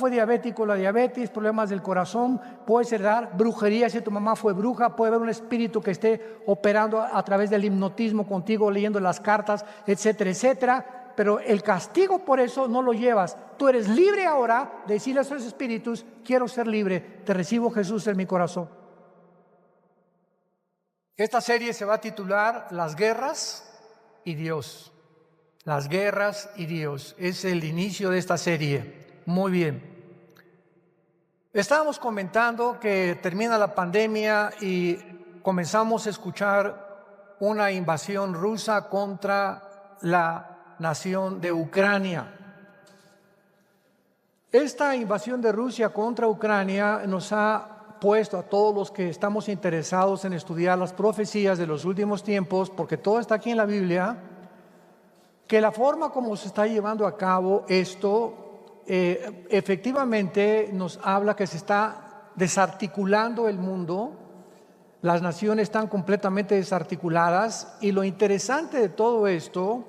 fue diabético, la diabetes, problemas del corazón, puedes heredar brujería si tu mamá fue bruja, puede haber un espíritu que esté operando a través del hipnotismo contigo, leyendo las cartas, etcétera, etcétera. Pero el castigo por eso no lo llevas. Tú eres libre ahora de decirle a esos espíritus: quiero ser libre, te recibo, Jesús, en mi corazón. Esta serie se va a titular Las guerras y Dios. Las guerras y Dios. Es el inicio de esta serie. Muy bien. Estábamos comentando que termina la pandemia y comenzamos a escuchar una invasión rusa contra la nación de Ucrania. Esta invasión de Rusia contra Ucrania nos ha puesto a todos los que estamos interesados en estudiar las profecías de los últimos tiempos, porque todo está aquí en la Biblia, que la forma como se está llevando a cabo esto efectivamente nos habla que se está desarticulando el mundo, las naciones están completamente desarticuladas, y lo interesante de todo esto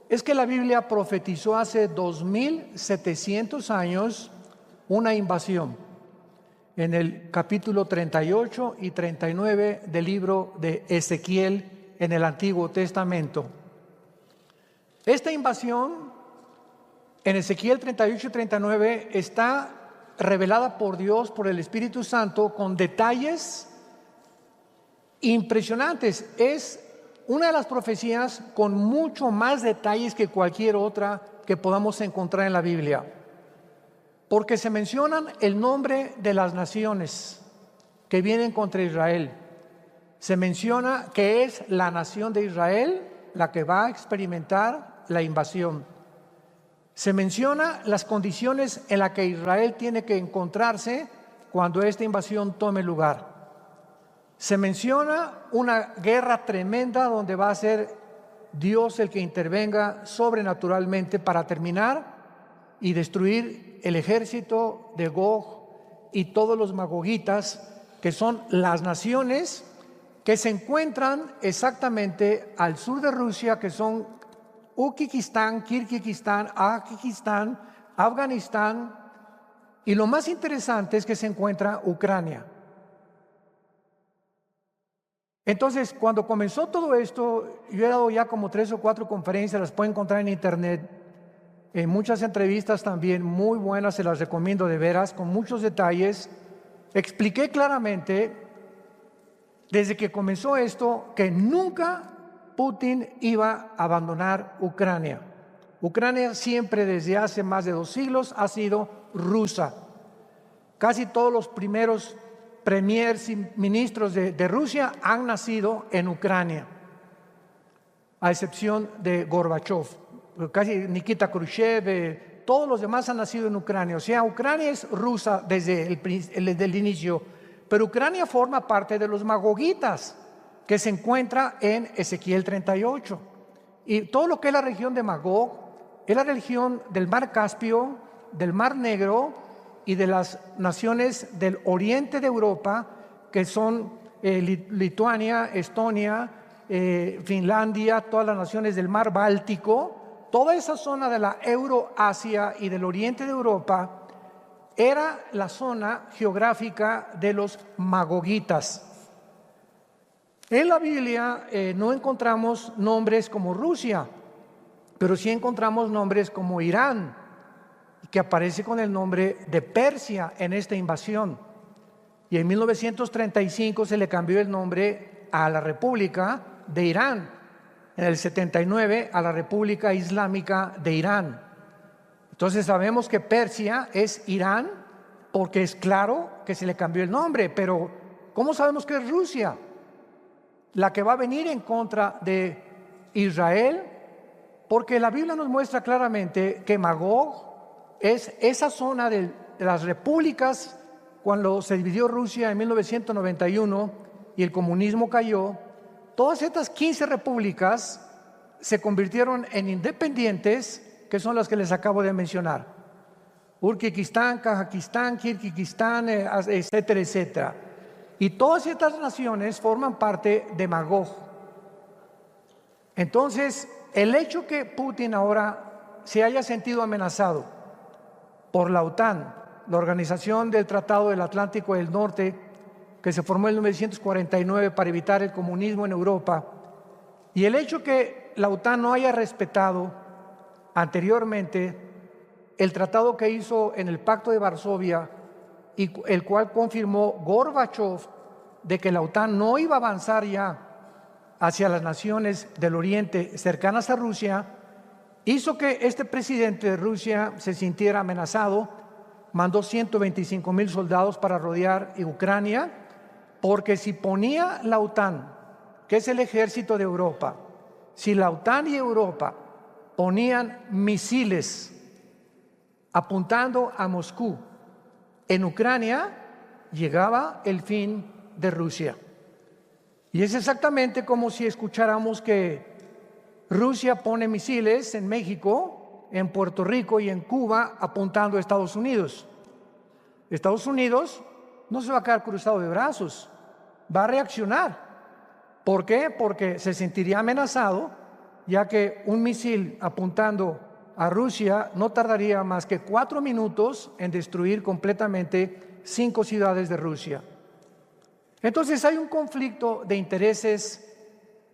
es que la Biblia profetizó hace 2700 años una invasión en el capítulo 38 y 39 del libro de Ezequiel en el Antiguo Testamento. Esta invasión en Ezequiel 38 y 39 está revelada por Dios, por el Espíritu Santo, con detalles impresionantes. Es una de las profecías con mucho más detalles que cualquier otra que podamos encontrar en la Biblia, porque se mencionan el nombre de las naciones que vienen contra Israel. Se menciona que es la nación de Israel la que va a experimentar la invasión. Se menciona las condiciones en las que Israel tiene que encontrarse cuando esta invasión tome lugar. Se menciona una guerra tremenda donde va a ser Dios el que intervenga sobrenaturalmente para terminar y destruir el ejército de Gog y todos los magogitas, que son las naciones que se encuentran exactamente al sur de Rusia, que son Uzbekistán, Kirguistán, Tayikistán, Afganistán, y lo más interesante es que se encuentra Ucrania. Entonces, cuando comenzó todo esto, yo he dado ya como 3 o 4 conferencias, las pueden encontrar en internet, en muchas entrevistas también muy buenas, se las recomiendo de veras, con muchos detalles. Expliqué claramente, desde que comenzó esto, que nunca Putin iba a abandonar Ucrania. Ucrania siempre, desde hace más de 2 siglos, ha sido rusa. Casi todos los primeros premiers y ministros de Rusia han nacido en Ucrania, a excepción de Gorbachev. Casi Nikita Khrushchev, todos los demás han nacido en Ucrania. O sea, Ucrania es rusa desde el inicio, pero Ucrania forma parte de los magogitas, que se encuentra en Ezequiel 38. Y todo lo que es la región de Magog es la región del Mar Caspio, del Mar Negro y de las naciones del oriente de Europa, que son Lituania, Estonia, Finlandia, todas las naciones del Mar Báltico. Toda esa zona de la Euroasia y del oriente de Europa era la zona geográfica de los magogitas. En la Biblia no encontramos nombres como Rusia, pero sí encontramos nombres como Irán, que aparece con el nombre de Persia en esta invasión. Y en 1935 se le cambió el nombre a la República de Irán, en el 79 a la República Islámica de Irán. Entonces sabemos que Persia es Irán, porque es claro que se le cambió el nombre, pero ¿cómo sabemos que es Rusia la que va a venir en contra de Israel? Porque la Biblia nos muestra claramente que Magog es esa zona de las repúblicas. Cuando se dividió Rusia en 1991 y el comunismo cayó, todas estas 15 repúblicas se convirtieron en independientes, que son las que les acabo de mencionar: Uzbekistán, Kazajistán, Kirguistán, etcétera, etcétera. Y todas estas naciones forman parte de Magog. Entonces, el hecho que Putin ahora se haya sentido amenazado por la OTAN la Organización del Tratado del Atlántico del Norte, que se formó en 1949 para evitar el comunismo en Europa, y el hecho que la OTAN no haya respetado anteriormente el tratado que hizo en el Pacto de Varsovia, y el cual confirmó Gorbachev de que la OTAN no iba a avanzar ya hacia las naciones del Oriente cercanas a Rusia, hizo que este presidente de Rusia se sintiera amenazado, mandó 125,000 soldados para rodear Ucrania, porque si ponía la OTAN, que es el ejército de Europa, si la OTAN y Europa ponían misiles apuntando a Moscú en Ucrania, llegaba el fin de Rusia. Y es exactamente como si escucháramos que Rusia pone misiles en México, en Puerto Rico y en Cuba apuntando a Estados Unidos. Estados Unidos no se va a quedar cruzado de brazos, va a reaccionar. ¿Por qué? Porque se sentiría amenazado, ya que un misil apuntando a Rusia no tardaría más que 4 minutos en destruir completamente 5 ciudades de Rusia. Entonces hay un conflicto de intereses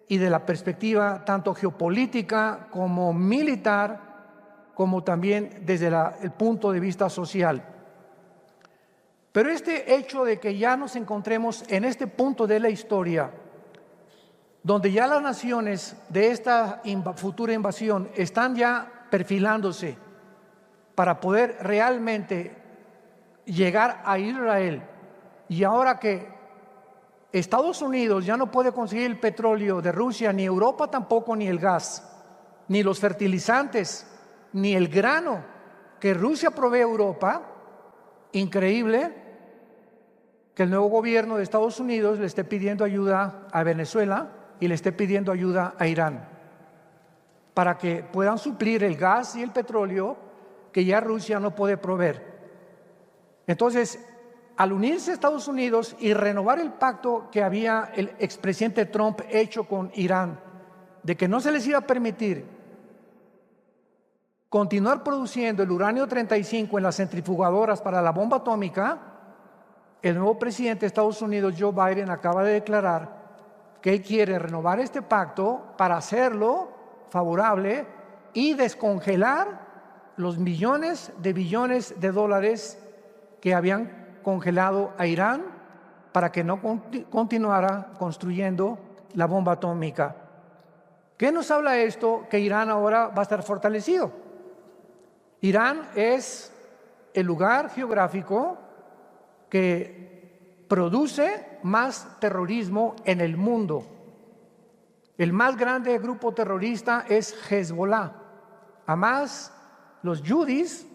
y de la perspectiva tanto geopolítica como militar, como también desde el punto de vista social. Pero este hecho de que ya nos encontremos en este punto de la historia, donde ya las naciones de esta futura invasión están ya perfilándose para poder realmente llegar a Israel, y ahora que Estados Unidos ya no puede conseguir el petróleo de Rusia, ni Europa tampoco, ni el gas, ni los fertilizantes, ni el grano que Rusia provee a Europa, increíble que el nuevo gobierno de Estados Unidos le esté pidiendo ayuda a Venezuela y le esté pidiendo ayuda a Irán para que puedan suplir el gas y el petróleo que ya Rusia no puede proveer. Entonces, al unirse Estados Unidos y renovar el pacto que había el expresidente Trump hecho con Irán, de que no se les iba a permitir continuar produciendo el uranio 35 en las centrifugadoras para la bomba atómica, el nuevo presidente de Estados Unidos, Joe Biden, acaba de declarar que él quiere renovar este pacto para hacerlo favorable y descongelar los millones de billones de dólares que habían congelado a Irán para que no continuara construyendo la bomba atómica. ¿Qué nos habla esto? Que Irán ahora va a estar fortalecido. Irán es el lugar geográfico que produce más terrorismo en el mundo. El más grande grupo terrorista es Hezbollah. Hamas, los yudis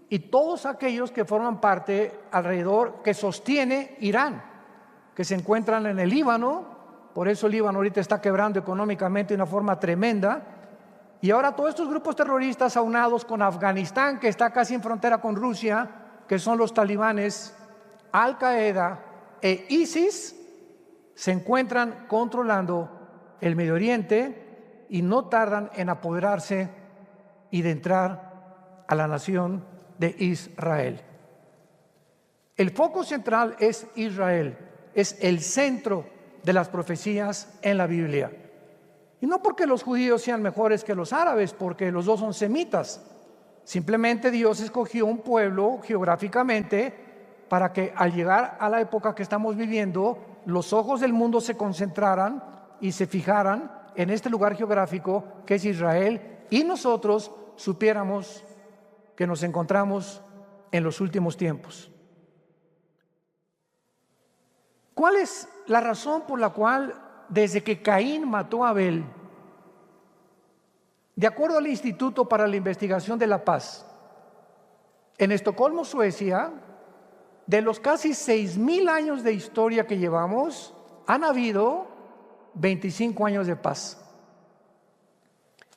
y todos aquellos que forman parte alrededor, que sostiene Irán, que se encuentran en el Líbano. Por eso el Líbano ahorita está quebrando económicamente de una forma tremenda. Y ahora todos estos grupos terroristas aunados con Afganistán, que está casi en frontera con Rusia, que son los talibanes, Al Qaeda e ISIS, se encuentran controlando el Medio Oriente y no tardan en apoderarse y de entrar a la nación de Israel. El foco central es Israel, es el centro de las profecías en la Biblia. Y no porque los judíos sean mejores que los árabes, porque los dos son semitas. Simplemente Dios escogió un pueblo geográficamente para que al llegar a la época que estamos viviendo, los ojos del mundo se concentraran y se fijaran en este lugar geográfico que es Israel, y nosotros supiéramos que nos encontramos en los últimos tiempos. ¿Cuál es la razón por la cual desde que Caín mató a Abel, de acuerdo al Instituto para la Investigación de la Paz, en Estocolmo, Suecia, de los casi 6,000 años de historia que llevamos, han habido 25 años de paz?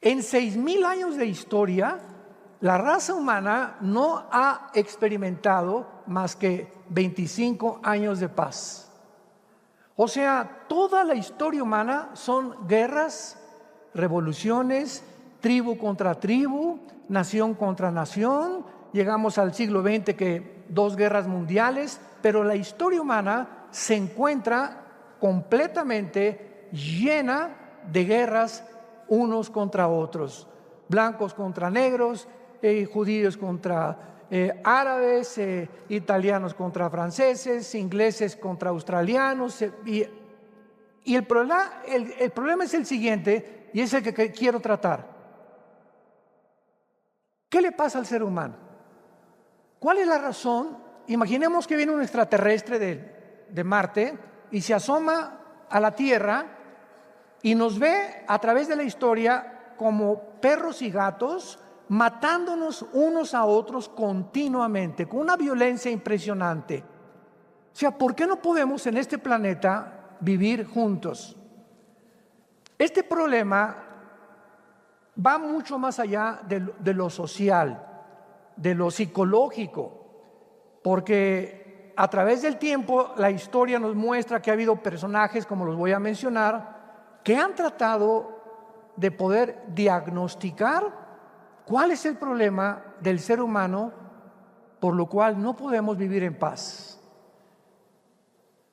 En 6,000 años de historia, la raza humana no ha experimentado más que 25 años de paz. O sea, toda la historia humana son guerras, revoluciones, tribu contra tribu, nación contra nación. Llegamos al siglo XX que 2 guerras mundiales, pero la historia humana se encuentra completamente llena de guerras unos contra otros, blancos contra negros, judíos contra árabes, italianos contra franceses, ingleses contra australianos, y el problema es el siguiente, y es el que quiero tratar. ¿Qué le pasa al ser humano? ¿Cuál es la razón? Imaginemos que viene un extraterrestre de Marte y se asoma a la Tierra y nos ve a través de la historia como perros y gatos, matándonos unos a otros continuamente, con una violencia impresionante. O sea, ¿por qué no podemos en este planeta vivir juntos? Este problema va mucho más allá de lo social, de lo psicológico, porque a través del tiempo la historia nos muestra que ha habido personajes, como los voy a mencionar, que han tratado de poder diagnosticar cuál es el problema del ser humano por lo cual no podemos vivir en paz.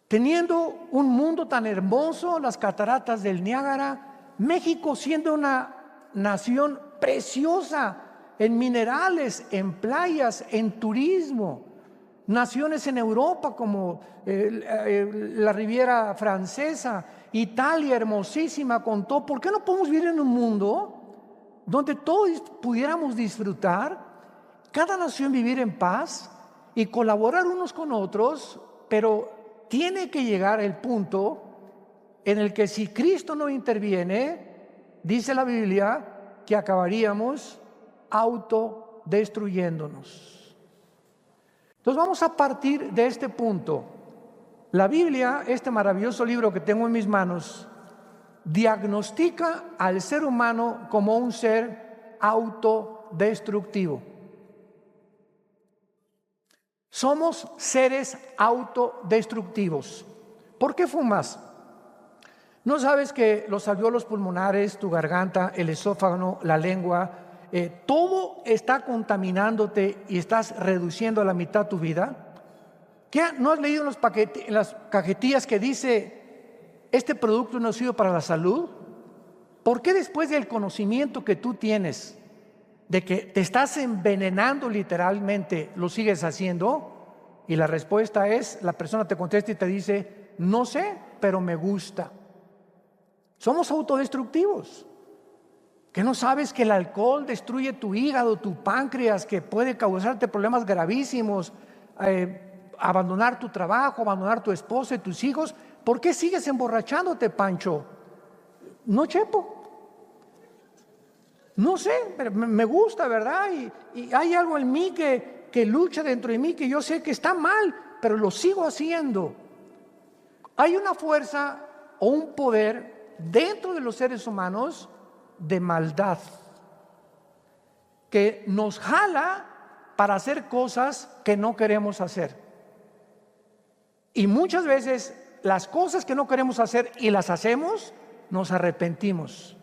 Teniendo un mundo tan hermoso, las cataratas del Niágara, México siendo una nación preciosa en minerales, en playas, en turismo, naciones en Europa como la Riviera Francesa, Italia hermosísima con todo. ¿Por qué no podemos vivir en un mundo donde todos pudiéramos disfrutar, cada nación vivir en paz y colaborar unos con otros? Pero tiene que llegar el punto en el que si Cristo no interviene, dice la Biblia que acabaríamos autodestruyéndonos. Entonces vamos a partir de este punto. La Biblia, este maravilloso libro que tengo en mis manos, diagnostica al ser humano como un ser autodestructivo. Somos seres autodestructivos. ¿Por qué fumas? ¿No sabes que los alvéolos pulmonares, tu garganta, el esófago, la lengua, todo está contaminándote y estás reduciendo a la mitad tu vida? ¿No has leído en las cajetillas que dice este producto no sirve para la salud? ¿Por qué después del conocimiento que tú tienes de que te estás envenenando literalmente lo sigues haciendo? Y la respuesta es, la persona te contesta y te dice, no sé, pero me gusta. Somos autodestructivos. ¿Que no sabes que el alcohol destruye tu hígado, tu páncreas, que puede causarte problemas gravísimos, abandonar tu trabajo, abandonar tu esposa y tus hijos? ¿Por qué sigues emborrachándote, Pancho? No, Chepo. No sé, pero me gusta, ¿verdad? Y hay algo en mí que lucha dentro de mí, que yo sé que está mal, pero lo sigo haciendo. Hay una fuerza o un poder dentro de los seres humanos de maldad que nos jala para hacer cosas que no queremos hacer. Y muchas veces las cosas que no queremos hacer y las hacemos, nos arrepentimos.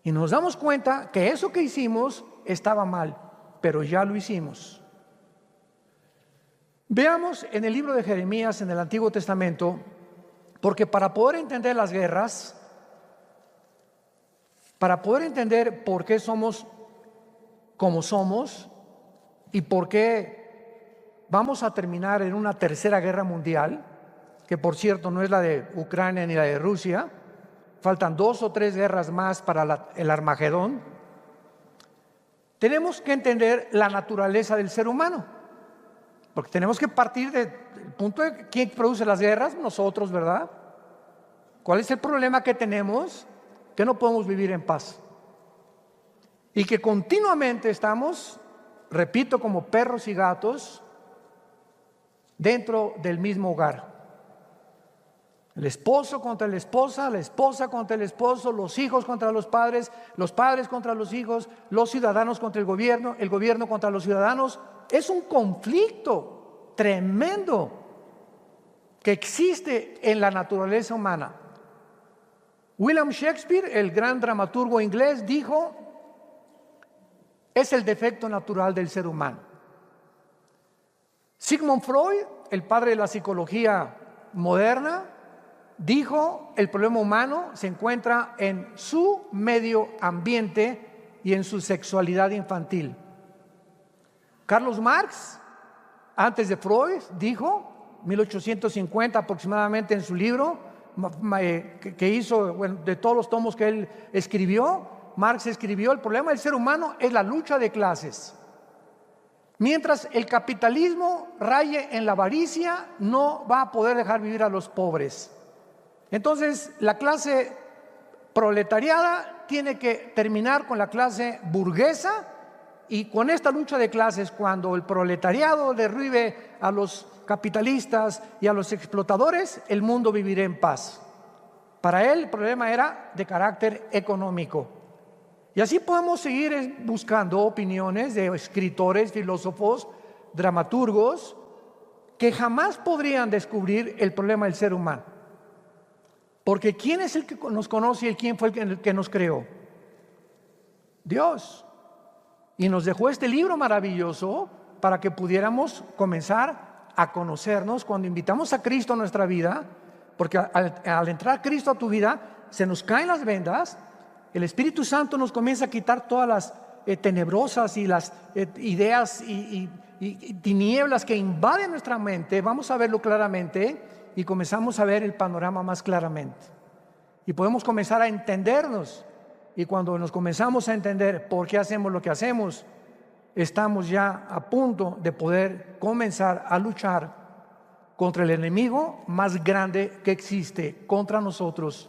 Y nos damos cuenta que eso que hicimos estaba mal, pero ya lo hicimos. Veamos en el libro de Jeremías, en el Antiguo Testamento, porque para poder entender las guerras, para poder entender por qué somos como somos y por qué vamos a terminar en una tercera guerra mundial, que por cierto no es la de Ucrania ni la de Rusia, faltan 2 o 3 guerras más para el Armagedón. Tenemos que entender la naturaleza del ser humano, porque tenemos que partir del punto de quién produce las guerras, nosotros, ¿verdad? ¿Cuál es el problema que tenemos? Que no podemos vivir en paz y que continuamente estamos, repito, como perros y gatos dentro del mismo hogar. El esposo contra la esposa contra el esposo, los hijos contra los padres contra los hijos, los ciudadanos contra el gobierno contra los ciudadanos. Es un conflicto tremendo que existe en la naturaleza humana. William Shakespeare, el gran dramaturgo inglés, dijo, es el defecto natural del ser humano. Sigmund Freud, el padre de la psicología moderna, dijo: el problema humano se encuentra en su medio ambiente y en su sexualidad infantil. Carlos Marx, antes de Freud, dijo, 1850 aproximadamente, en su libro que hizo, bueno, de todos los tomos que él escribió, Marx escribió: el problema del ser humano es la lucha de clases. Mientras el capitalismo raye en la avaricia, no va a poder dejar vivir a los pobres. Entonces, la clase proletariada tiene que terminar con la clase burguesa, y con esta lucha de clases, cuando el proletariado derribe a los capitalistas y a los explotadores, el mundo vivirá en paz. Para él el problema era de carácter económico. Y así podemos seguir buscando opiniones de escritores, filósofos, dramaturgos, que jamás podrían descubrir el problema del ser humano. Porque ¿quién es el que nos conoce y quién fue el que nos creó? Dios. Y nos dejó este libro maravilloso para que pudiéramos comenzar a conocernos. Cuando invitamos a Cristo a nuestra vida, porque al entrar Cristo a tu vida, se nos caen las vendas, el Espíritu Santo nos comienza a quitar todas las tenebrosas y las ideas y tinieblas que invaden nuestra mente. Vamos a verlo claramente y comenzamos a ver el panorama más claramente. Y podemos comenzar a entendernos. Y cuando nos comenzamos a entender por qué hacemos lo que hacemos, estamos ya a punto de poder comenzar a luchar contra el enemigo más grande que existe contra nosotros,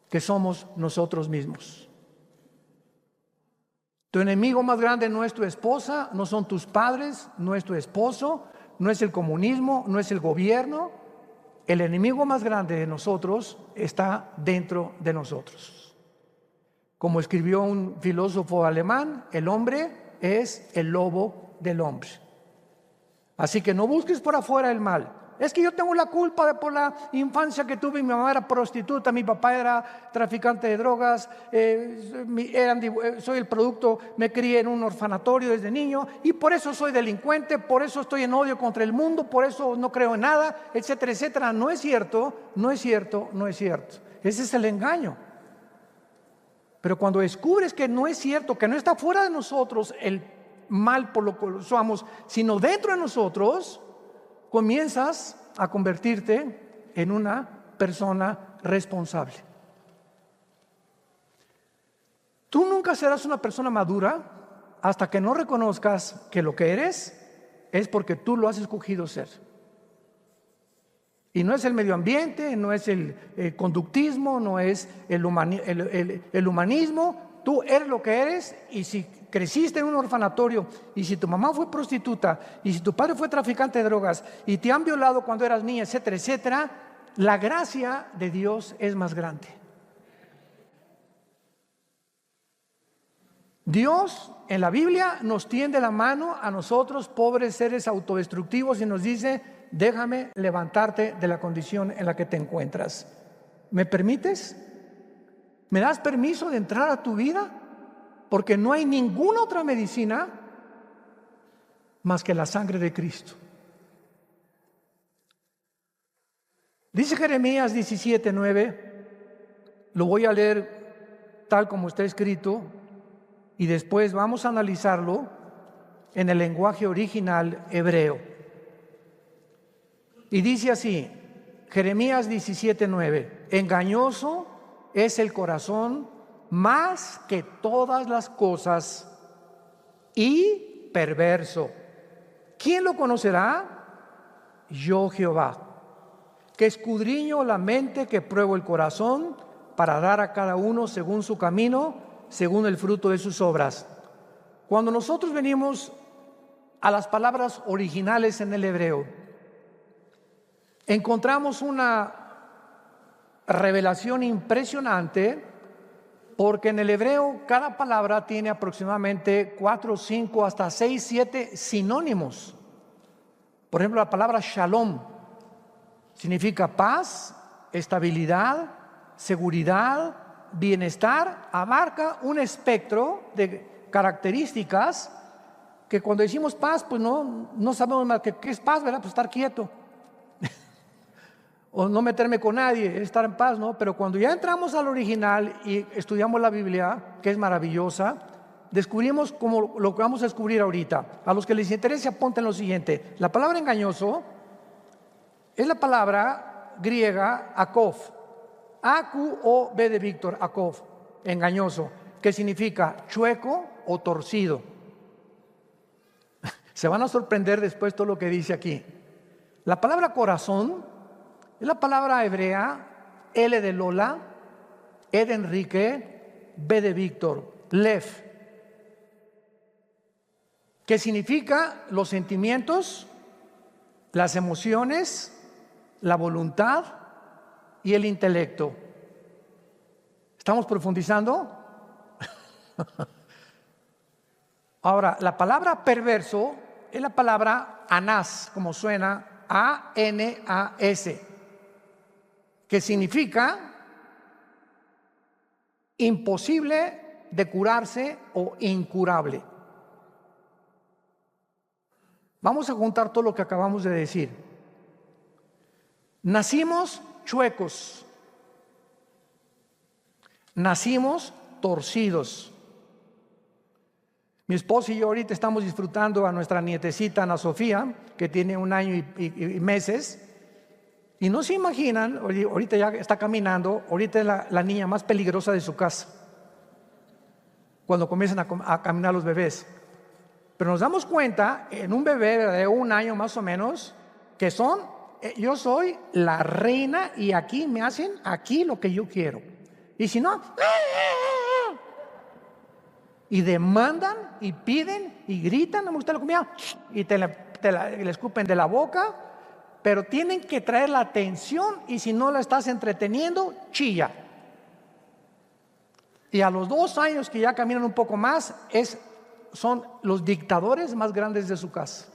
que somos nosotros mismos. Tu enemigo más grande no es tu esposa, no son tus padres, no es tu esposo, no es el comunismo, no es el gobierno. El enemigo más grande de nosotros está dentro de nosotros. Como escribió un filósofo alemán, el hombre es el lobo del hombre. Así que no busques por afuera el mal. Es que yo tengo la culpa por la infancia que tuve. Mi mamá era prostituta, mi papá era traficante de drogas, soy el producto, me crié en un orfanatorio desde niño y por eso soy delincuente, por eso estoy en odio contra el mundo, por eso no creo en nada, etcétera, etcétera. No es cierto, no es cierto, no es cierto. Ese es el engaño. Pero cuando descubres que no es cierto, que no está fuera de nosotros el mal por lo que somos, sino dentro de nosotros, comienzas a convertirte en una persona responsable. Tú nunca serás una persona madura hasta que no reconozcas que lo que eres es porque tú lo has escogido ser. Y no es el medio ambiente, no es el conductismo, no es el humanismo. Tú eres lo que eres, y si creciste en un orfanatorio, y si tu mamá fue prostituta, y si tu padre fue traficante de drogas, y te han violado cuando eras niña, etcétera, etcétera, la gracia de Dios es más grande. Dios en la Biblia nos tiende la mano a nosotros, pobres seres autodestructivos, y nos dice: déjame levantarte de la condición en la que te encuentras. ¿Me permites? ¿Me das permiso de entrar a tu vida? Porque no hay ninguna otra medicina más que la sangre de Cristo. Dice Jeremías 17:9, lo voy a leer tal como está escrito, y después vamos a analizarlo en el lenguaje original hebreo. Y dice así, Jeremías 17:9: engañoso es el corazón más que todas las cosas y perverso. ¿Quién lo conocerá? Yo, Jehová, que escudriño la mente, que pruebo el corazón, para dar a cada uno según su camino, según el fruto de sus obras. Cuando nosotros venimos a las palabras originales en el hebreo, encontramos una revelación impresionante, porque en el hebreo cada palabra tiene aproximadamente 4, 5, hasta 6, 7 sinónimos. Por ejemplo, la palabra shalom significa paz, estabilidad, seguridad, bienestar. Abarca un espectro de características que cuando decimos paz, pues no sabemos más que qué es paz, ¿verdad? Pues estar quieto. O no meterme con nadie, estar en paz, ¿no? Pero cuando ya entramos al original y estudiamos la Biblia, que es maravillosa, descubrimos como lo que vamos a descubrir ahorita. A los que les interese, apunten lo siguiente. La palabra engañoso es la palabra griega akov. A-Q-O-B de Víctor, akov, engañoso, que significa chueco o torcido. Se van a sorprender después todo lo que dice aquí. La palabra corazón es la palabra hebrea L de Lola, E de Enrique, B de Víctor, Lev, que significa los sentimientos, las emociones, la voluntad y el intelecto. ¿Estamos profundizando? Ahora, la palabra perverso es la palabra anás, como suena, A-N-A-S, que significa imposible de curarse o incurable. Vamos a juntar todo lo que acabamos de decir. Nacimos chuecos, nacimos torcidos. Mi esposo y yo ahorita estamos disfrutando a nuestra nietecita Ana Sofía, que tiene 1 año y meses. Y no se imaginan, ahorita ya está caminando, ahorita es la niña más peligrosa de su casa, cuando comienzan a caminar los bebés. Pero nos damos cuenta, en un bebé de 1 año más o menos, que yo soy la reina y aquí me hacen aquí lo que yo quiero. Y si no, y demandan y piden y gritan, no me gusta la comida, y le escupen de la boca. Pero tienen que traer la atención y si no la estás entreteniendo, chilla. Y a los 2 años que ya caminan un poco más, son los dictadores más grandes de su casa.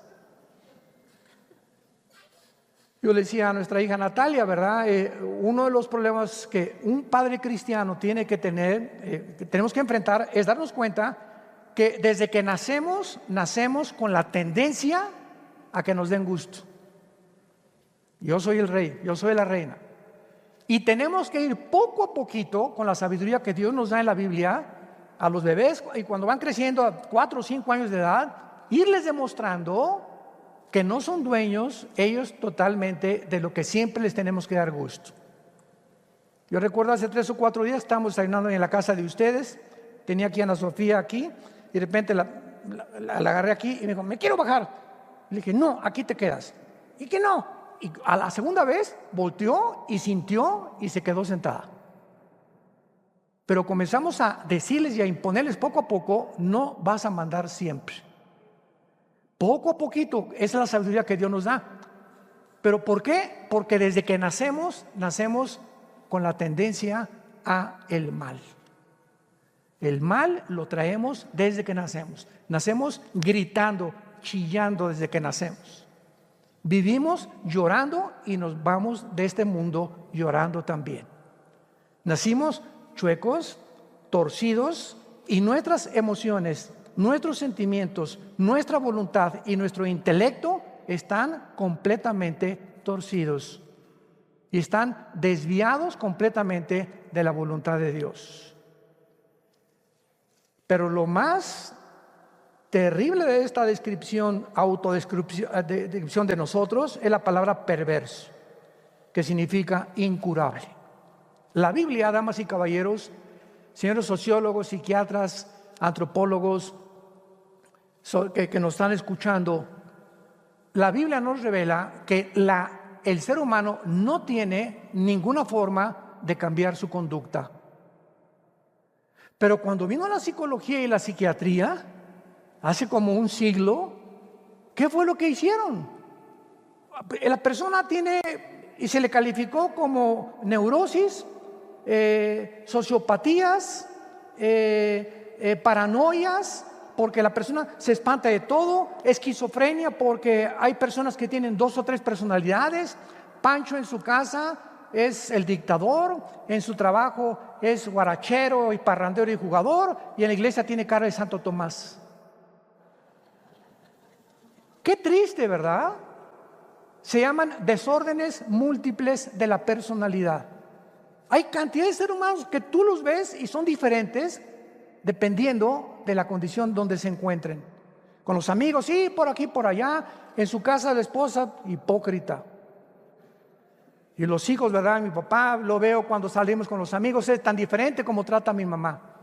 Yo le decía a nuestra hija Natalia, ¿verdad? Uno de los problemas que un padre cristiano tiene que tener, que tenemos que enfrentar, es darnos cuenta que desde que nacemos con la tendencia a que nos den gusto. Yo soy el rey, yo soy la reina. Y tenemos que ir poco a poquito con la sabiduría que Dios nos da en la Biblia a los bebés, y cuando van creciendo a 4 o 5 años de edad, irles demostrando que no son dueños ellos totalmente de lo que siempre les tenemos que dar gusto. Yo recuerdo hace 3 o 4 días estábamos desayunando en la casa de ustedes, tenía aquí a Ana Sofía aquí, y de repente la agarré aquí y me dijo, me quiero bajar. Le dije, no, aquí te quedas. ¿Y que no? Y a la segunda vez volteó y sintió y se quedó sentada. Pero comenzamos a decirles y a imponerles poco a poco, no vas a mandar siempre. Poco a poquito, esa es la sabiduría que Dios nos da. ¿Pero por qué? Porque desde que nacemos con la tendencia a el mal. El mal lo traemos desde que nacemos. Nacemos gritando, chillando desde que nacemos. Vivimos llorando y nos vamos de este mundo llorando también. Nacimos chuecos, torcidos, y nuestras emociones, nuestros sentimientos, nuestra voluntad y nuestro intelecto están completamente torcidos y están desviados completamente de la voluntad de Dios. Pero lo más terrible de esta autodescripción de nosotros es la palabra perverso, que significa incurable. La Biblia, damas y caballeros, señores sociólogos, psiquiatras, antropólogos que nos están escuchando, la Biblia nos revela que el ser humano no tiene ninguna forma de cambiar su conducta. Pero cuando vino la psicología y la psiquiatría, hace como 1 siglo, ¿qué fue lo que hicieron? La persona tiene, y se le calificó como neurosis, sociopatías, paranoias, porque la persona se espanta de todo, esquizofrenia, porque hay personas que tienen 2 o 3 personalidades. Pancho en su casa es el dictador, en su trabajo es guarachero y parrandero y jugador, y en la iglesia tiene cara de Santo Tomás. Qué triste, ¿verdad? Se llaman desórdenes múltiples de la personalidad. Hay cantidad de seres humanos que tú los ves y son diferentes dependiendo de la condición donde se encuentren. Con los amigos, sí, por aquí, por allá. En su casa la esposa, hipócrita. Y los hijos, ¿verdad? Mi papá, lo veo cuando salimos con los amigos, es tan diferente como trata a mi mamá.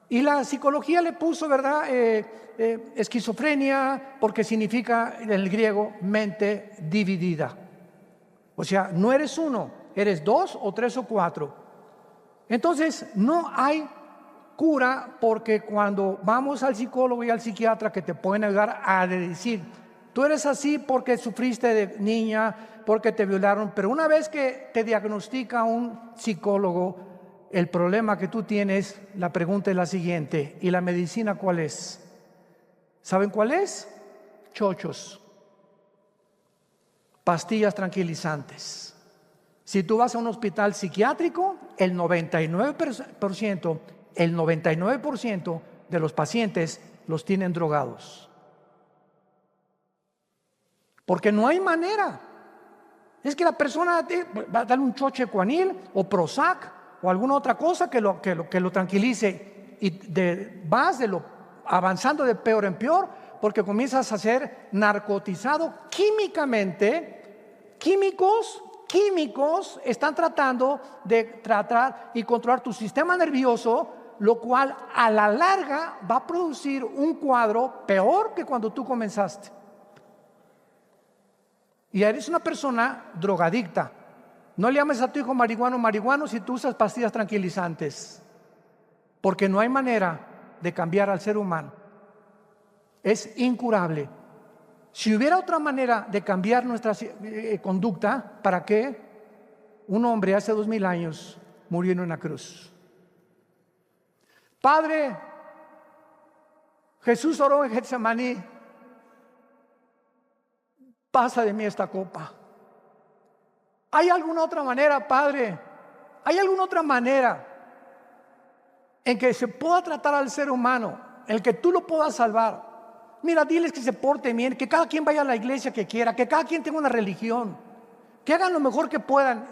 Y la psicología le puso, ¿verdad? Esquizofrenia, porque significa en el griego mente dividida. O sea, no eres uno, eres dos o tres o cuatro. Entonces, no hay cura, porque cuando vamos al psicólogo y al psiquiatra, que te pueden ayudar a decir, tú eres así porque sufriste de niña, porque te violaron, pero una vez que te diagnostica un psicólogo el problema que tú tienes, la pregunta es la siguiente: ¿y la medicina cuál es? ¿Saben cuál es? Chochos, pastillas tranquilizantes. Si tú vas a un hospital psiquiátrico, el 99% de los pacientes los tienen drogados. Porque no hay manera. Es que la persona va a darle un choche Cuanil o Prozac o alguna otra cosa que lo tranquilice, y vas avanzando de peor en peor, porque comienzas a ser narcotizado químicamente. Químicos están tratando de tratar y controlar tu sistema nervioso, lo cual a la larga va a producir un cuadro peor que cuando tú comenzaste. Y eres una persona drogadicta. No le llames a tu hijo marihuano si tú usas pastillas tranquilizantes, porque no hay manera de cambiar al ser humano. Es incurable. Si hubiera otra manera de cambiar nuestra conducta, ¿para qué? Un hombre hace 2000 años murió en una cruz. Padre, Jesús oró en Getsemaní: pasa de mí esta copa. ¿Hay alguna otra manera, Padre? ¿Hay alguna otra manera en que se pueda tratar al ser humano, en el que tú lo puedas salvar? Mira, diles que se porten bien, que cada quien vaya a la iglesia que quiera, que cada quien tenga una religión, que hagan lo mejor que puedan.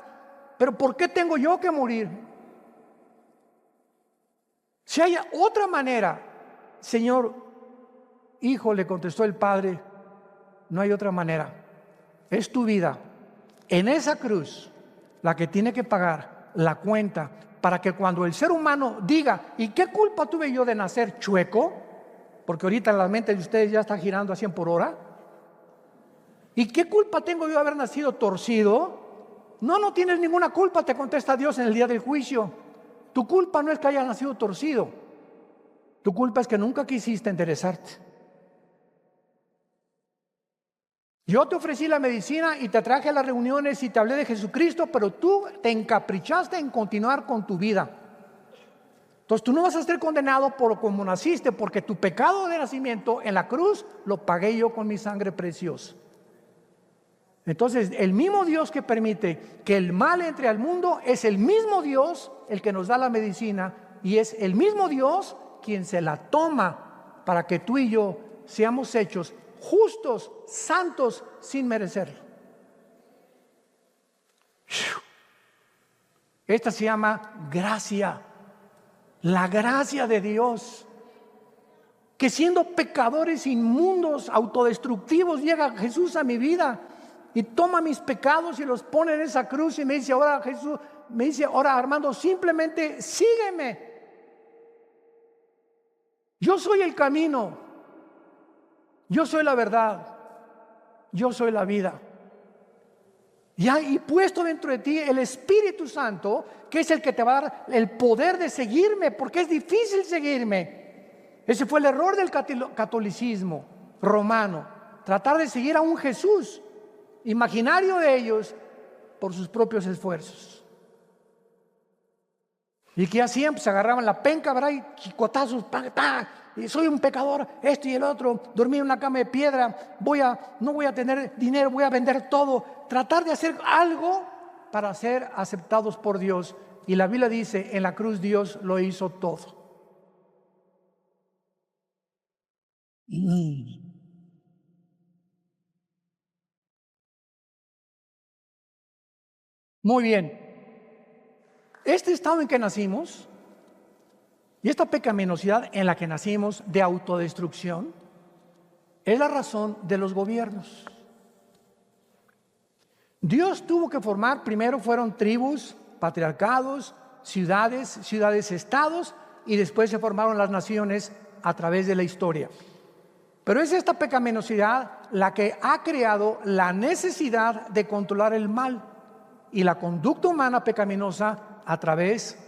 Pero ¿por qué tengo yo que morir? Si hay otra manera, Señor, hijo, le contestó el padre, no hay otra manera. Es tu vida en esa cruz la que tiene que pagar la cuenta, para que cuando el ser humano diga: ¿y qué culpa tuve yo de nacer chueco? Porque ahorita la mente de ustedes ya está girando a 100 por hora. ¿Y qué culpa tengo yo de haber nacido torcido? No tienes ninguna culpa, te contesta Dios en el día del juicio. Tu culpa no es que hayas nacido torcido. Tu culpa es que nunca quisiste enderezarte. Yo te ofrecí la medicina y te traje a las reuniones y te hablé de Jesucristo, pero tú te encaprichaste en continuar con tu vida. Entonces tú no vas a ser condenado por como naciste, porque tu pecado de nacimiento en la cruz lo pagué yo con mi sangre preciosa. Entonces el mismo Dios que permite que el mal entre al mundo es el mismo Dios el que nos da la medicina, y es el mismo Dios quien se la toma para que tú y yo seamos hechos justos, santos, sin merecerlo. Esta se llama gracia, la gracia de Dios, que siendo pecadores inmundos, autodestructivos, llega Jesús a mi vida y toma mis pecados y los pone en esa cruz y me dice: ahora Jesús, me dice: ahora Armando, simplemente sígueme. Yo soy el camino. Yo soy la verdad, yo soy la vida. Y puesto dentro de ti el Espíritu Santo, que es el que te va a dar el poder de seguirme, porque es difícil seguirme. Ese fue el error del catolicismo romano, tratar de seguir a un Jesús imaginario de ellos por sus propios esfuerzos. ¿Y qué hacían? Pues agarraban la penca, ¿verdad? Y chicotazos, y soy un pecador, esto y el otro, dormí en una cama de piedra, no voy a tener dinero, voy a vender todo. Tratar de hacer algo para ser aceptados por Dios. Y la Biblia dice: en la cruz Dios lo hizo todo. Muy bien. Este estado en que nacimos y esta pecaminosidad en la que nacimos de autodestrucción es la razón de los gobiernos. Dios tuvo que formar, primero fueron tribus, patriarcados, ciudades-estados, y después se formaron las naciones a través de la historia. Pero es esta pecaminosidad la que ha creado la necesidad de controlar el mal y la conducta humana pecaminosa a través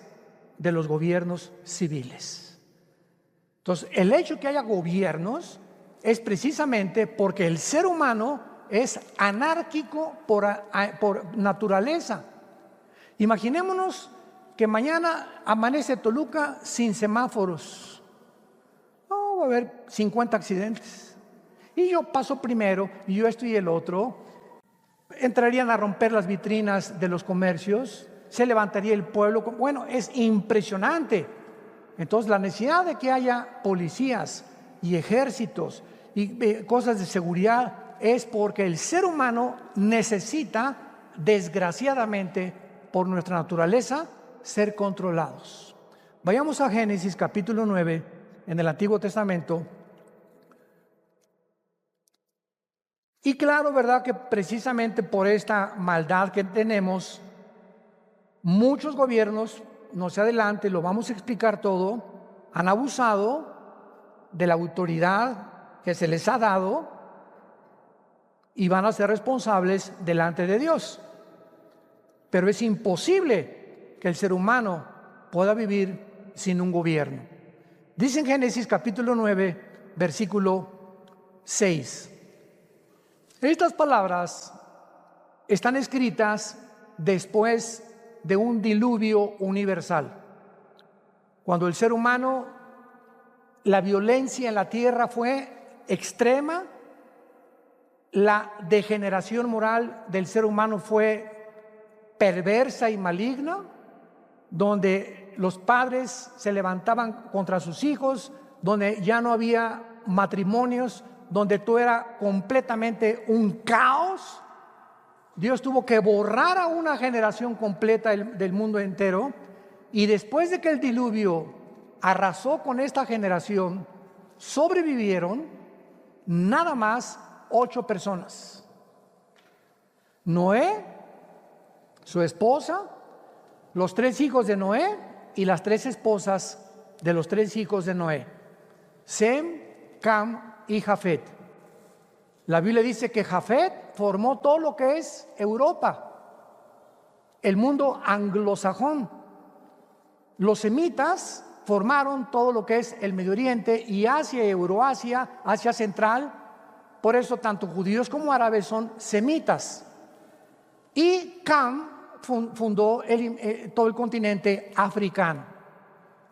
de los gobiernos civiles. Entonces, el hecho que haya gobiernos es precisamente porque el ser humano es anárquico por naturaleza. Imaginémonos que mañana amanece Toluca sin semáforos. No, va a haber 50 accidentes. Y yo paso primero, y yo esto y el otro. Entrarían a romper las vitrinas de los comercios, se levantaría el pueblo. Bueno, es impresionante. Entonces, la necesidad de que haya policías y ejércitos y cosas de seguridad es porque el ser humano necesita, desgraciadamente, por nuestra naturaleza, ser controlados. Vayamos a Génesis capítulo 9 en el Antiguo Testamento. Y claro, ¿verdad? Que precisamente por esta maldad que tenemos, muchos gobiernos, no se adelante, lo vamos a explicar todo, han abusado de la autoridad que se les ha dado y van a ser responsables delante de Dios. Pero es imposible que el ser humano pueda vivir sin un gobierno. Dice en Génesis capítulo 9, versículo 6. Estas palabras están escritas después de un diluvio universal. Cuando el ser humano, la violencia en la tierra fue extrema, la degeneración moral del ser humano fue perversa y maligna, donde los padres se levantaban contra sus hijos, donde ya no había matrimonios, donde todo era completamente un caos. Dios tuvo que borrar a una generación completa del mundo entero, y después de que el diluvio arrasó con esta generación, sobrevivieron nada más 8 personas. Noé, su esposa, los 3 hijos de Noé y las 3 esposas de los 3 hijos de Noé: Sem, Cam y Jafet. La Biblia dice que Jafet formó todo lo que es Europa, el mundo anglosajón. Los semitas formaron todo lo que es el Medio Oriente y Asia y Euroasia, Asia Central. Por eso tanto judíos como árabes son semitas. Y Cam fundó todo el continente africano.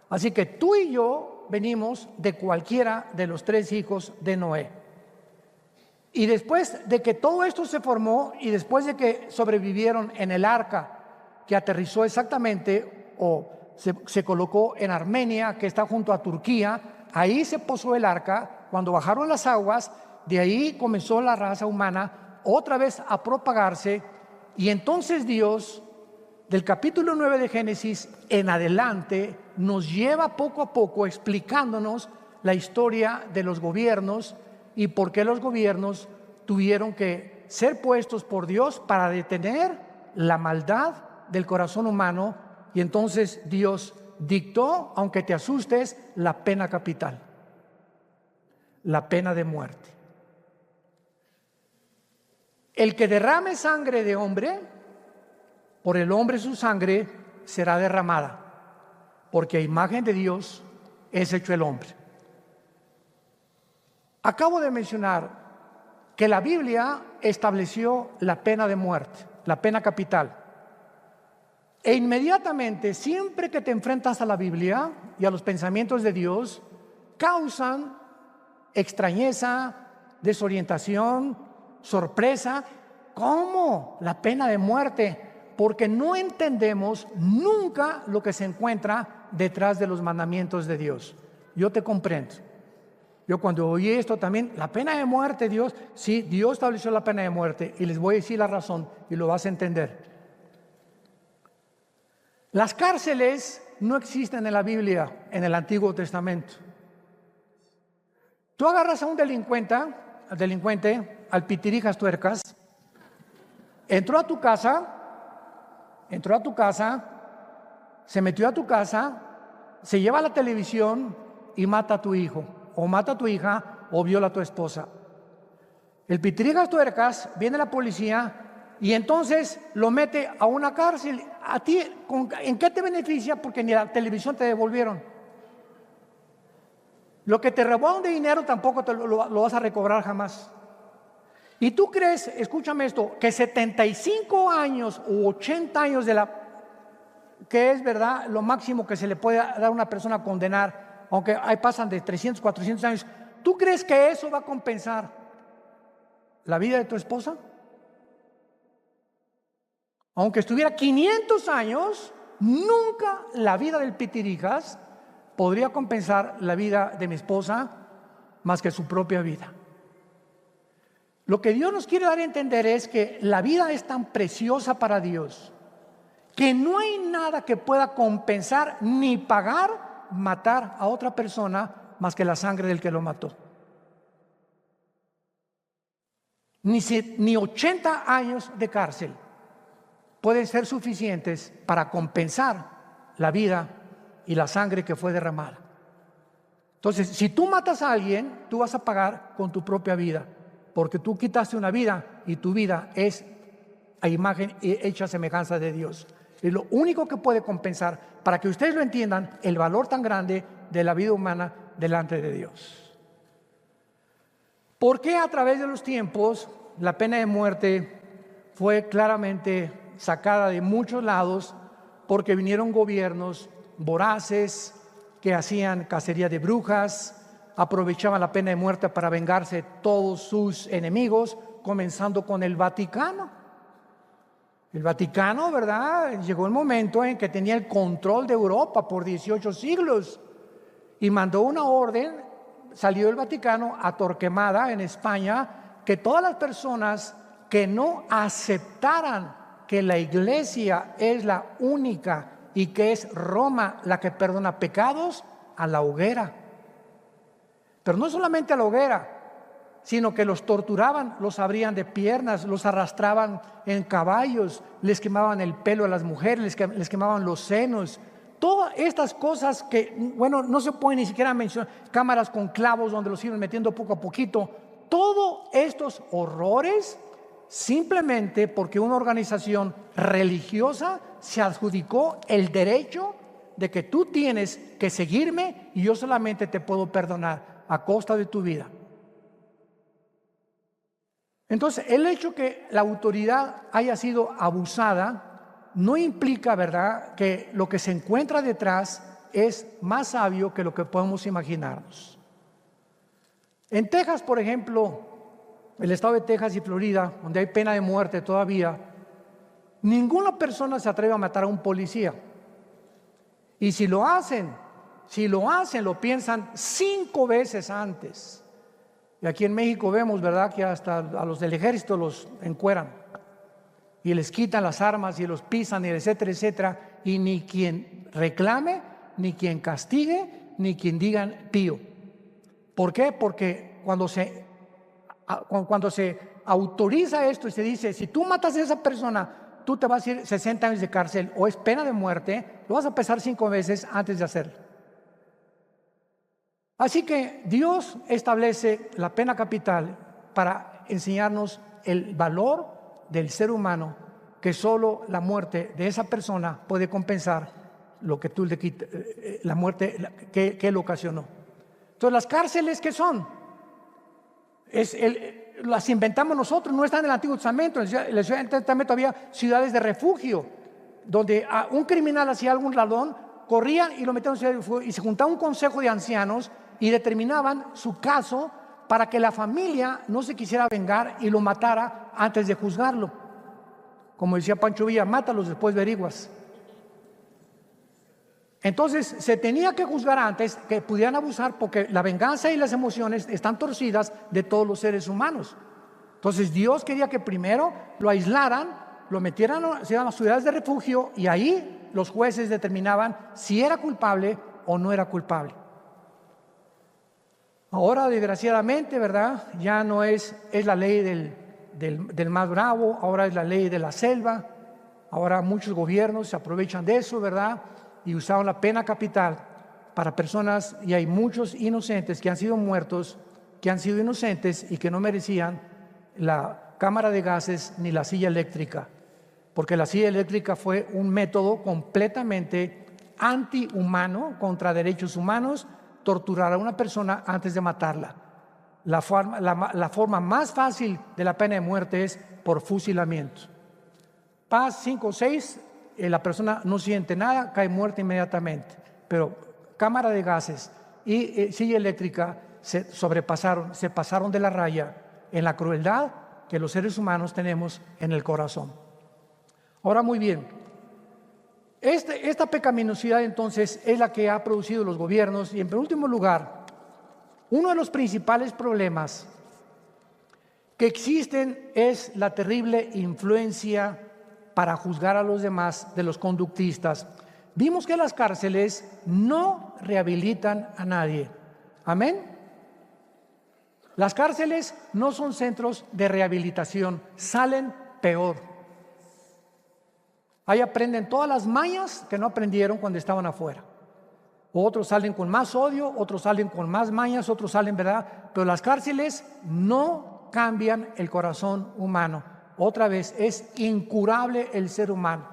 Así que tú y yo venimos de cualquiera de los 3 hijos de Noé. Y después de que todo esto se formó y después de que sobrevivieron en el arca que aterrizó exactamente o se colocó en Armenia, que está junto a Turquía, ahí se posó el arca. Cuando bajaron las aguas, de ahí comenzó la raza humana otra vez a propagarse. Y entonces Dios, del capítulo 9 de Génesis en adelante, nos lleva poco a poco explicándonos la historia de los gobiernos y por qué los gobiernos tuvieron que ser puestos por Dios para detener la maldad del corazón humano. Y entonces Dios dictó, aunque te asustes, la pena capital, la pena de muerte. El que derrame sangre de hombre, por el hombre su sangre será derramada, porque a imagen de Dios es hecho el hombre. Acabo de mencionar que la Biblia estableció la pena de muerte, la pena capital. E inmediatamente, siempre que te enfrentas a la Biblia y a los pensamientos de Dios, causan extrañeza, desorientación, sorpresa. ¿Cómo? La pena de muerte. Porque no entendemos nunca lo que se encuentra detrás de los mandamientos de Dios. Yo te comprendo. Yo cuando oí esto también, la pena de muerte, Dios, sí, Dios estableció la pena de muerte, y les voy a decir la razón y lo vas a entender. Las cárceles no existen en la Biblia, en el Antiguo Testamento. Tú agarras a un delincuente, al pitirijas tuercas, entró a tu casa, se metió a tu casa, se lleva la televisión y mata a tu hijo, o mata a tu hija, o viola a tu esposa. El pitirijas tuercas, viene la policía y entonces lo mete a una cárcel. ¿A ti en qué te beneficia? Porque ni la televisión te devolvieron. Lo que te robaron de dinero tampoco lo vas a recobrar jamás. Y tú crees, escúchame esto, que 75 años u 80 años que es verdad lo máximo que se le puede dar a una persona a condenar, aunque ahí pasan de 300, 400 años, ¿tú crees que eso va a compensar la vida de tu esposa? Aunque estuviera 500 años, nunca la vida del pitirijas podría compensar la vida de mi esposa más que su propia vida. Lo que Dios nos quiere dar a entender es que la vida es tan preciosa para Dios que no hay nada que pueda compensar ni pagar matar a otra persona más que la sangre del que lo mató. Ni 80 años de cárcel pueden ser suficientes para compensar la vida y la sangre que fue derramada. Entonces, si tú matas a alguien, tú vas a pagar con tu propia vida, porque tú quitaste una vida y tu vida es a imagen hecha semejanza de Dios. Es lo único que puede compensar, para que ustedes lo entiendan, el valor tan grande de la vida humana delante de Dios. ¿Por qué a través de los tiempos la pena de muerte fue claramente sacada de muchos lados? Porque vinieron gobiernos voraces que hacían cacería de brujas, aprovechaban la pena de muerte para vengarse de todos sus enemigos, comenzando con el Vaticano. El Vaticano, ¿verdad? Llegó el momento en que tenía el control de Europa por 18 siglos y mandó una orden, salió el Vaticano a Torquemada en España, que todas las personas que no aceptaran que la iglesia es la única y que es Roma la que perdona pecados, a la hoguera. Pero no solamente a la hoguera, sino que los torturaban, los abrían de piernas, los arrastraban en caballos, les quemaban el pelo a las mujeres, les quemaban los senos. Todas estas cosas que, bueno, no se puede ni siquiera mencionar, cámaras con clavos donde los iban metiendo poco a poquito. Todos estos horrores, simplemente porque una organización religiosa se adjudicó el derecho de que tú tienes que seguirme y yo solamente te puedo perdonar a costa de tu vida. Entonces, el hecho que la autoridad haya sido abusada no implica, ¿verdad?, que lo que se encuentra detrás es más sabio que lo que podemos imaginarnos. En Texas, por ejemplo, el estado de Texas y Florida, donde hay pena de muerte todavía, ninguna persona se atreve a matar a un policía. Y si lo hacen, lo piensan 5 veces antes. Y aquí en México vemos, ¿verdad?, que hasta a los del ejército los encueran y les quitan las armas y los pisan, y etcétera, etcétera, y ni quien reclame, ni quien castigue, ni quien digan pío. ¿Por qué? Porque cuando se autoriza esto y se dice, si tú matas a esa persona, tú te vas a ir 60 años de cárcel o es pena de muerte, lo vas a pensar 5 veces antes de hacerlo. Así que Dios establece la pena capital para enseñarnos el valor del ser humano, que solo la muerte de esa persona puede compensar lo que tú le quitas, la muerte que él ocasionó. Entonces, las cárceles, ¿qué son? Las inventamos nosotros, no están en el Antiguo Testamento. En el Antiguo Testamento había ciudades de refugio, donde a un criminal hacía algún ladrón, corrían y lo metían en ciudad de refugio, y se juntaba un consejo de ancianos y determinaban su caso para que la familia no se quisiera vengar y lo matara antes de juzgarlo. Como decía Pancho Villa, mátalos, después averiguas. Entonces se tenía que juzgar antes, que pudieran abusar, porque la venganza y las emociones están torcidas de todos los seres humanos. Entonces Dios quería que primero lo aislaran, lo metieran a ciudades de refugio y ahí los jueces determinaban si era culpable o no era culpable. Ahora, desgraciadamente, ¿verdad? Ya no es la ley del más bravo, ahora es la ley de la selva. Ahora muchos gobiernos se aprovechan de eso, ¿verdad? Y usaron la pena capital para personas, y hay muchos inocentes que han sido muertos, que han sido inocentes y que no merecían la cámara de gases ni la silla eléctrica, porque la silla eléctrica fue un método completamente antihumano, contra derechos humanos, torturar a una persona antes de matarla. La forma más fácil de la pena de muerte es por fusilamiento. Paz 5 o 6, la persona no siente nada, cae muerta inmediatamente. Pero cámara de gases y silla eléctrica se pasaron de la raya en la crueldad que los seres humanos tenemos en el corazón. Ahora, muy bien, esta pecaminosidad entonces es la que ha producido los gobiernos. Y en último lugar, uno de los principales problemas que existen es la terrible influencia para juzgar a los demás de los conductistas. Vimos que las cárceles no rehabilitan a nadie. ¿Amén? Las cárceles no son centros de rehabilitación, salen peor. Ahí aprenden todas las mañas que no aprendieron cuando estaban afuera. Otros salen con más odio, otros salen con más mañas, otros salen, ¿verdad? Pero las cárceles no cambian el corazón humano. Otra vez, es incurable el ser humano.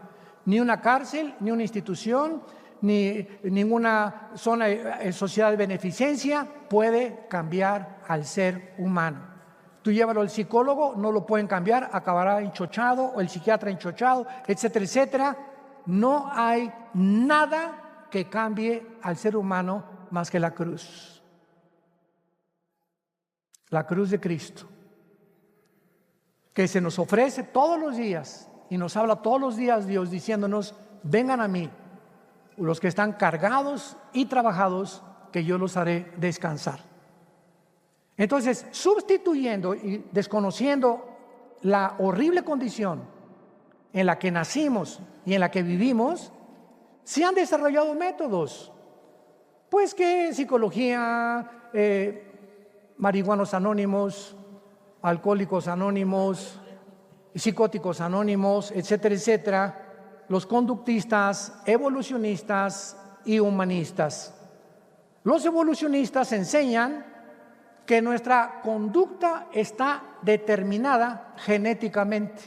Ni una cárcel, ni una institución, ni ninguna sociedad de beneficencia puede cambiar al ser humano. Tú llévalo al psicólogo, no lo pueden cambiar, acabará enchochado, o el psiquiatra enchochado, etcétera, etcétera. No hay nada que cambie al ser humano más que la cruz. La cruz de Cristo, que se nos ofrece todos los días y nos habla todos los días Dios diciéndonos: vengan a mí los que están cargados y trabajados, que yo los haré descansar. Entonces, sustituyendo y desconociendo la horrible condición en la que nacimos y en la que vivimos, se han desarrollado métodos, pues que psicología, marihuanos anónimos, alcohólicos anónimos, psicóticos anónimos, etcétera, etcétera, los conductistas, evolucionistas y humanistas. Los evolucionistas enseñan que nuestra conducta está determinada genéticamente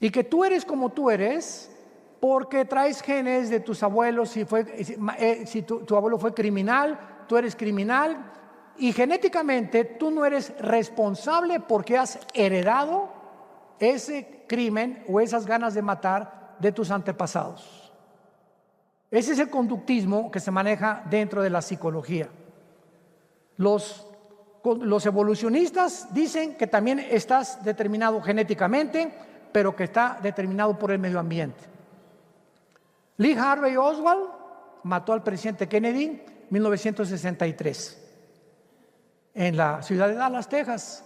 y que tú eres como tú eres porque traes genes de tus abuelos. Si tu abuelo fue criminal, tú eres criminal, y genéticamente tú no eres responsable porque has heredado ese crimen o esas ganas de matar de tus antepasados. Ese es el conductismo que se maneja dentro de la psicología. Los evolucionistas dicen que también estás determinado genéticamente, pero que está determinado por el medio ambiente. Lee Harvey Oswald mató al presidente Kennedy en 1963 en la ciudad de Dallas, Texas.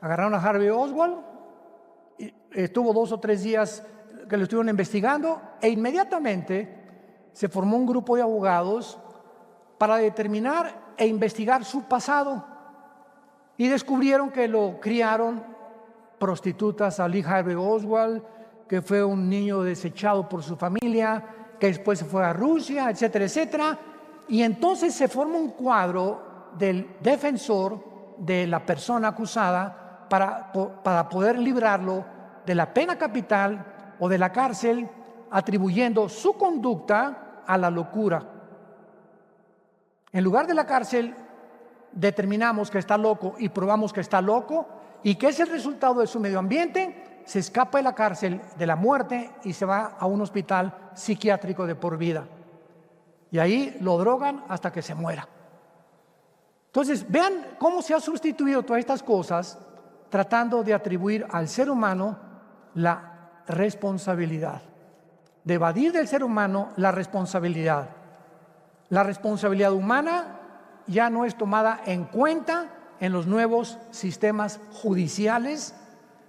Agarraron a Harvey Oswald, estuvo 2 o 3 días que lo estuvieron investigando, e inmediatamente se formó un grupo de abogados para determinar e investigar su pasado, y descubrieron que lo criaron prostitutas a Lee Harvey Oswald, que fue un niño desechado por su familia, que después se fue a Rusia, etcétera, etcétera. Y entonces se forma un cuadro del defensor de la persona acusada para poder librarlo de la pena capital o de la cárcel, atribuyendo su conducta a la locura. En lugar de la cárcel, determinamos que está loco y probamos que está loco, y que es el resultado de su medio ambiente. Se escapa de la cárcel, de la muerte, y se va a un hospital psiquiátrico de por vida. Y ahí lo drogan hasta que se muera. Entonces, vean cómo se ha sustituido todas estas cosas, tratando de atribuir al ser humano la responsabilidad, de evadir del ser humano la responsabilidad. La responsabilidad humana ya no es tomada en cuenta en los nuevos sistemas judiciales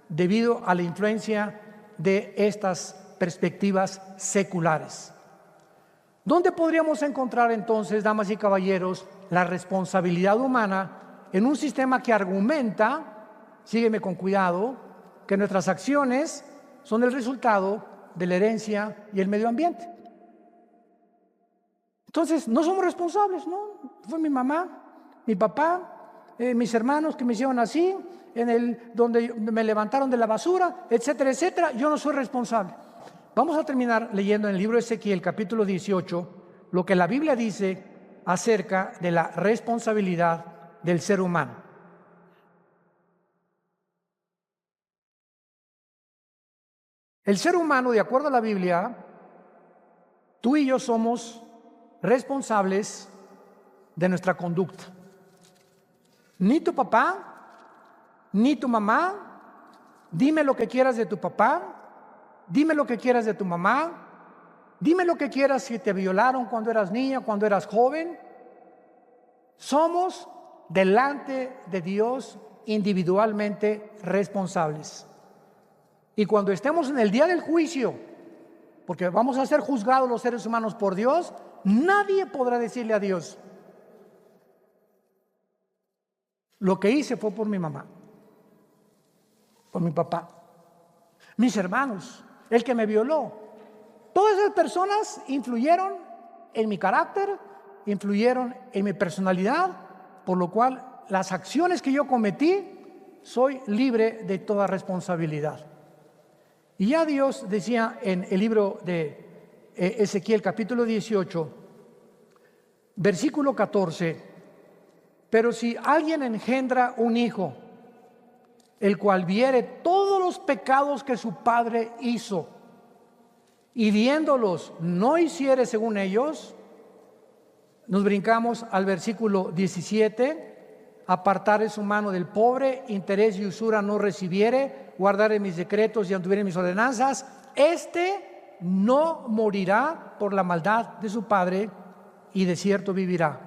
debido a la influencia de estas perspectivas seculares. ¿Dónde podríamos encontrar entonces, damas y caballeros, la responsabilidad humana en un sistema que argumenta, sígueme con cuidado, que nuestras acciones son el resultado de la herencia y el medio ambiente? Entonces, no somos responsables, ¿no? Fue mi mamá, mi papá, mis hermanos que me hicieron así, donde me levantaron de la basura, etcétera, etcétera. Yo no soy responsable. Vamos a terminar leyendo en el libro de Ezequiel, capítulo 18, lo que la Biblia dice acerca de la responsabilidad del ser humano. El ser humano, de acuerdo a la Biblia, tú y yo somos responsables de nuestra conducta. Ni tu papá, ni tu mamá, dime lo que quieras de tu papá, dime lo que quieras de tu mamá, dime lo que quieras si te violaron cuando eras niña, cuando eras joven. Somos delante de Dios individualmente responsables. Y cuando estemos en el día del juicio, porque vamos a ser juzgados los seres humanos por Dios, nadie podrá decirle a Dios: lo que hice fue por mi mamá, por mi papá, mis hermanos, el que me violó. Todas esas personas influyeron en mi carácter, influyeron en mi personalidad, por lo cual las acciones que yo cometí, soy libre de toda responsabilidad. Y ya Dios decía en el libro de Ezequiel, capítulo 18, versículo 14: pero si alguien engendra un hijo, el cual viere todos los pecados que su padre hizo, y viéndolos no hiciere según ellos, nos brincamos al versículo 17: apartare su mano del pobre, interés y usura no recibiere, guardare mis decretos y anduviere mis ordenanzas, este no morirá por la maldad de su padre, y de cierto vivirá.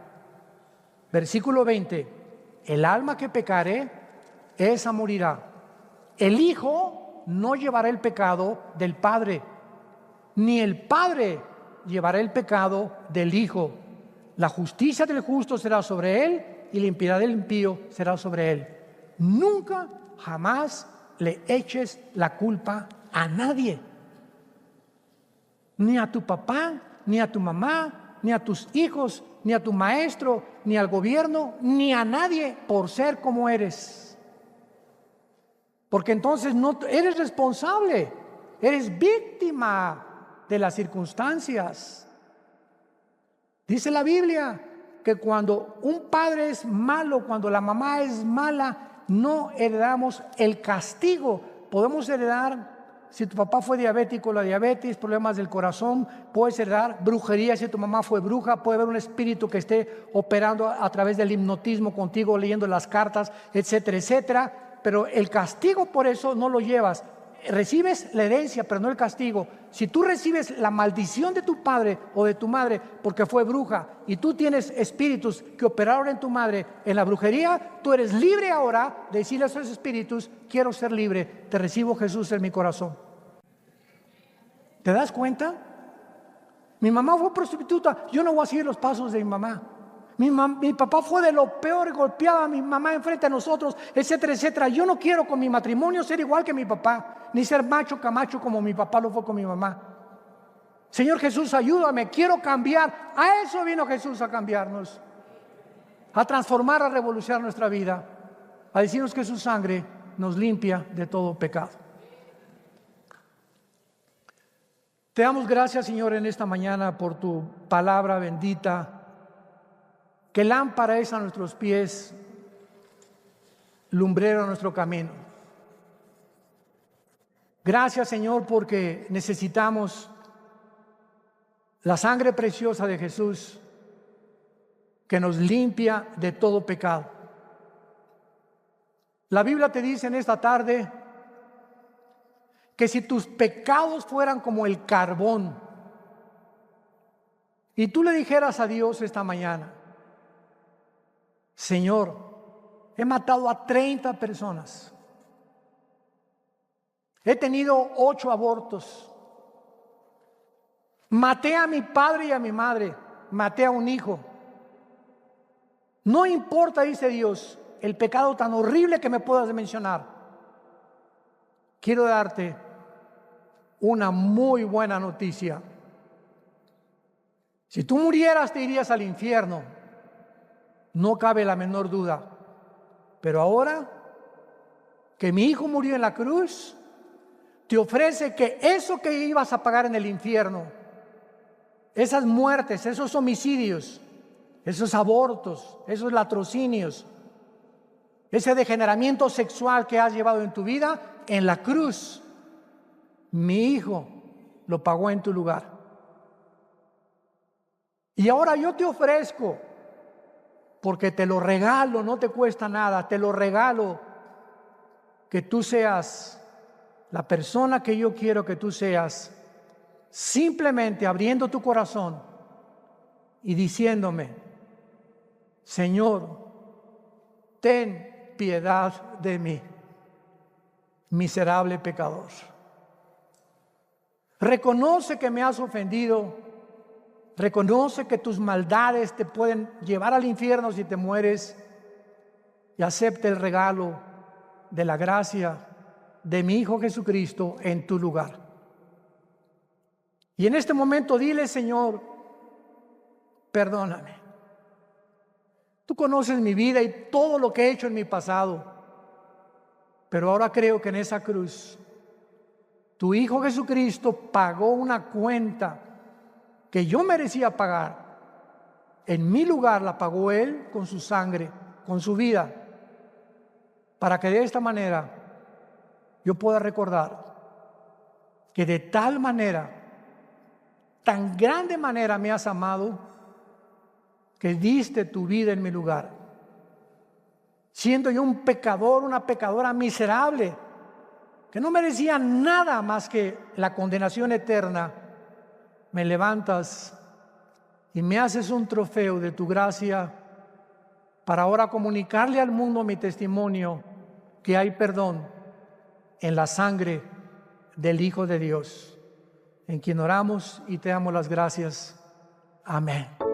Versículo 20: el alma que pecare, esa morirá. El hijo no llevará el pecado del padre, ni el padre llevará el pecado del hijo. La justicia del justo será sobre él, y la impiedad del impío será sobre él. Nunca, jamás le eches la culpa a nadie, ni a tu papá, ni a tu mamá, ni a tus hijos, ni a tu maestro, ni al gobierno, ni a nadie, por ser como eres. Porque entonces no eres responsable, eres víctima de las circunstancias. Dice la Biblia que cuando un padre es malo, cuando la mamá es mala, no heredamos el castigo. Podemos heredar, si tu papá fue diabético, la diabetes, problemas del corazón. Puedes heredar brujería si tu mamá fue bruja. Puede haber un espíritu que esté operando a través del hipnotismo contigo, leyendo las cartas, etcétera, etcétera. Pero el castigo por eso no lo llevas. Recibes la herencia, pero no el castigo. Si tú recibes la maldición de tu padre o de tu madre porque fue bruja, y tú tienes espíritus que operaron en tu madre en la brujería, tú eres libre ahora de decirle a esos espíritus: quiero ser libre, te recibo, Jesús, en mi corazón. ¿Te das cuenta? Mi mamá fue prostituta, yo no voy a seguir los pasos de mi mamá. Mi papá fue de lo peor, golpeaba a mi mamá enfrente a nosotros, etcétera, etcétera. Yo no quiero con mi matrimonio ser igual que mi papá, ni ser macho camacho como mi papá lo fue con mi mamá. Señor Jesús, ayúdame, quiero cambiar. A eso vino Jesús, a cambiarnos, a transformar, a revolucionar nuestra vida, a decirnos que su sangre nos limpia de todo pecado. Te damos gracias, Señor, en esta mañana por tu palabra bendita, que lámpara es a nuestros pies, lumbrero a nuestro camino. Gracias, Señor, porque necesitamos la sangre preciosa de Jesús, que nos limpia de todo pecado. La Biblia te dice en esta tarde que si tus pecados fueran como el carbón, y tú le dijeras a Dios esta mañana: Señor, he matado a 30 personas, he tenido 8 abortos, Maté a mi padre y a mi madre, maté a un hijo. No importa, dice Dios, el pecado tan horrible que me puedas mencionar. Quiero darte una muy buena noticia. Si tú murieras, te irías al infierno. No cabe la menor duda. Pero ahora que mi hijo murió en la cruz, te ofrece que eso que ibas a pagar en el infierno, esas muertes, esos homicidios, esos abortos, esos latrocinios, ese degeneramiento sexual que has llevado en tu vida, en la cruz, mi hijo lo pagó en tu lugar. Y ahora yo te ofrezco, porque te lo regalo, no te cuesta nada, te lo regalo, que tú seas la persona que yo quiero que tú seas, simplemente abriendo tu corazón y diciéndome: Señor, ten piedad de mí, miserable pecador. Reconoce que me has ofendido, reconoce que tus maldades te pueden llevar al infierno si te mueres, y acepta el regalo de la gracia de mi Hijo Jesucristo en tu lugar. Y en este momento dile: Señor, perdóname. Tú conoces mi vida y todo lo que he hecho en mi pasado, pero ahora creo que en esa cruz tu Hijo Jesucristo pagó una cuenta que yo merecía pagar. En mi lugar la pagó Él con su sangre, con su vida, para que de esta manera yo pueda recordar que de tal manera, tan grande manera me has amado, que diste tu vida en mi lugar. Siendo yo un pecador, una pecadora miserable, que no merecía nada más que la condenación eterna, me levantas y me haces un trofeo de tu gracia para ahora comunicarle al mundo mi testimonio, que hay perdón en la sangre del Hijo de Dios, en quien oramos y te damos las gracias. Amén.